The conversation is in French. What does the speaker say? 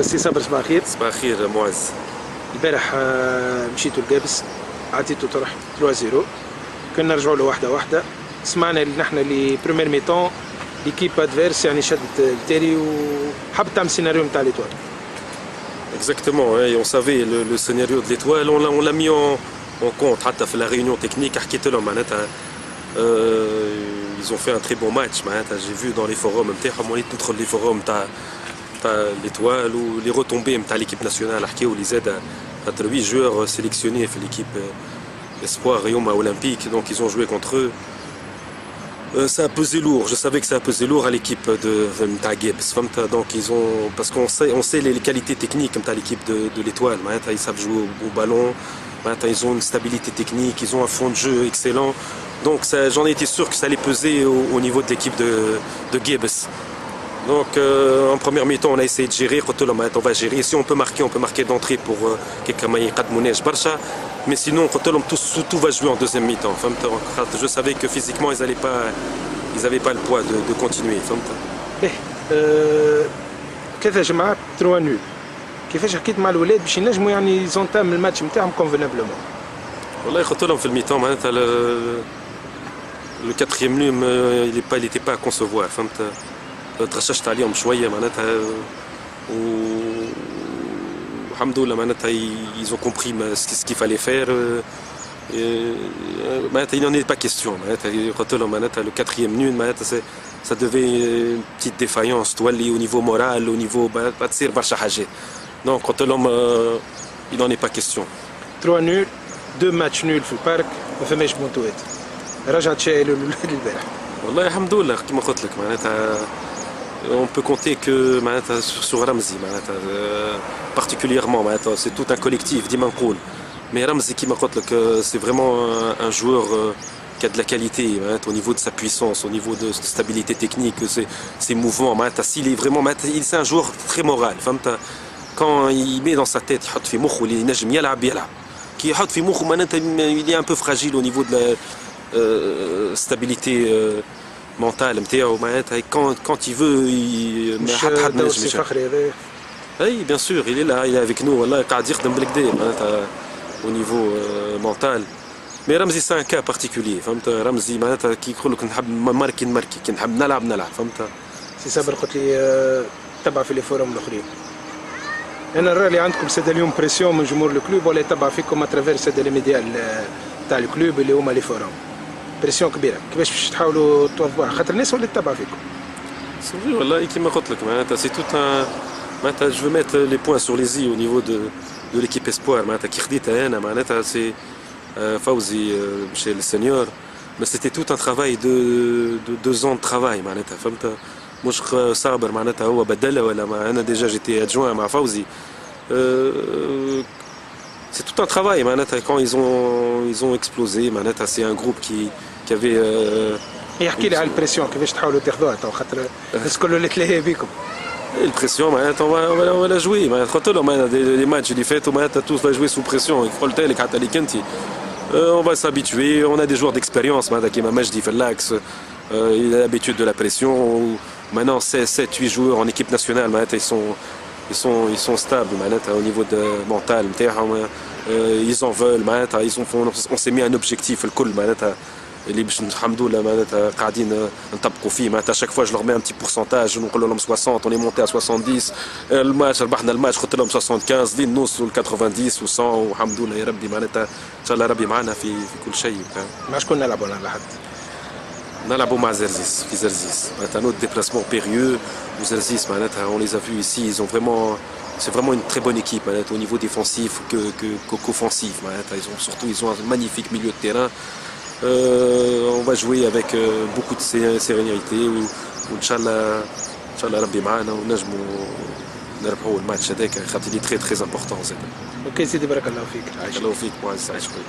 سي صابر صباح الخير. صباح الخير معز. البارح مشيتوا لقابس، عطيتوا طرح 3-0، كنا نرجعوا له واحده واحده. سمعنا اللي نحن لي بريمير ميتون ليكيب ادفيرس يعني شدت التالي وحبت تعمل سيناريو نتاع ليتوال. Exactement, et on savait le scénario de l'étoile, on l'a mis en compte. حتى في la réunion technique حكيت لهم معناتها ils ont fait un très bon match. معناتها j'ai vu dans les forums نتاعهم وليت ندخل les forums تاع l'étoile و les retombées نتاع l'équipe nationale حكيوا لي زاد خاطر 8 joueurs sélectionnés في l'équipe espoir يوم olympique, donc ils ont joué contre eux. Ça a pesé lourd, je savais que ça a pesé lourd à l'équipe de Gibbs. Donc ils ont, parce qu'on sait les qualités techniques de l'équipe de l'étoile. Ils savent jouer au ballon, ils ont une stabilité technique, ils ont un fond de jeu excellent. Donc j'en étais sûr que ça allait peser au niveau de l'équipe de Gibbs. Donc en première mi-temps on a essayé de gérer, on va gérer. Si on peut marquer d'entrée pour quelqu'un. Mais sinon, tout va jouer en deuxième mi-temps. Je savais que physiquement, ils n'avaient pas le poids de continuer. ثلاثة جماعات 3 نول. كيفاش حكيت مع الولاد باش ينجموا يعني يزونتام الماتش نتاعهم كونفينابلومون؟ والله قلت لهم في الميتان معناتها le quatrième nul il n'était pas à concevoir. تغششت عليهم شوية معناتها Alhamdoulilah, ils ont compris ce qu'il fallait faire. Il n'en est pas question. Le quatrième nul, ça devait une petite défaillance au niveau moral, au niveau donc il n'en est pas question. 3 nuls, 2 matchs nuls في البارك ما فماش بونتوات. رجعت شايل الولاد البارح. والله الحمد لله كما قلت لك معناتها on peut compter que sur Ramzi particulièrement c'est tout un collectif ديما نقول. Mais Ramzi كما قلت لك c'est vraiment un joueur qui a de la qualité au niveau de sa puissance, au niveau de stabilité technique, ses mouvements s'il est vraiment c'est un joueur très moral. Quand il met dans sa tête يحط في مخه اللي ينجم يلعب كي يحط في مخه il est un peu fragile au niveau de la stabilité mental quand il veut oui bien sûr il est là, il est avec nous au niveau mental. Mais Ramzi c'est un cas particulier. Ramzi كي يقول لك نحب نماركي كي نحب نلعب فهمت. سي صابر قلت لي تبع في لي فورم الاخرين. انا نرى اللي عندكم ساده اليوم بريسيون من جمهور الكلوب ولا يتبع فيكم اترافير ساده لي ميديا تاع الكلوب اللي هما لي فورم. بريسيون كبيره كيفاش باش تحاولوا توظفوها خاطر الناس ولا تتبع فيكم؟ صافي والله كيما قلت لك سي توت معناتها جو ميت لي بوين سور لي زي au niveau de l'équipe espoir معناتها كي خديتها انا معناتها سي فوزي مشى للسينيور mais c'était tout un travail de 2 ans de travail معناتها فهمت مش صابر معناتها هو بدله ولا انا ديجا جيتي ادجوان مع فوزي. C'est tout un travail, quand ils ont explosé, c'est un groupe qui avait... يحكي لي على البريسيون كيفاش تحاولوا تاخذوها تو خاطر الناس كله اللي تلاهي بكم. البريسيون on va la jouer قلت لهم les matchs اللي فاتوا tous va jouer sous pression قلت لك حتى ليك انت on va s'habituer, on a des joueurs d'expérience كيما مجدي في اللاكس il a l'habitude de la pression. Maintenant 7-8 joueurs en équipe nationale ils sont stables au niveau de mental ils en veulent on s'est mis un objectif الكل اللي باش الحمد لله قاعدين نطبقوا فيه à chaque fois je leur mets un petit pourcentage نقول لهم 60 on est monté à 70 الماتش ربحنا الماتش قلت لهم 75 لين نوصلوا ل 90 و100 والحمد لله يا ربي ان شاء الله ربي معنا في كل شيء. مع شكون نلعبوا لحد؟ نلعبوا مع زرزيس في زرزيس notre déplacement périlleux Zerziz on les a vus ici, c'est vraiment une très bonne équipe au niveau défensif qu'offensif. Ils ont un magnifique milieu de terrain. On va jouer avec beaucoup de sérénité Inch'Allah ربي معنا ونجموا نربحوا الماتش هذاك خاطر il est très très important. اوكي سيدي بارك الله فيك. الله فيك معز عايش خويا.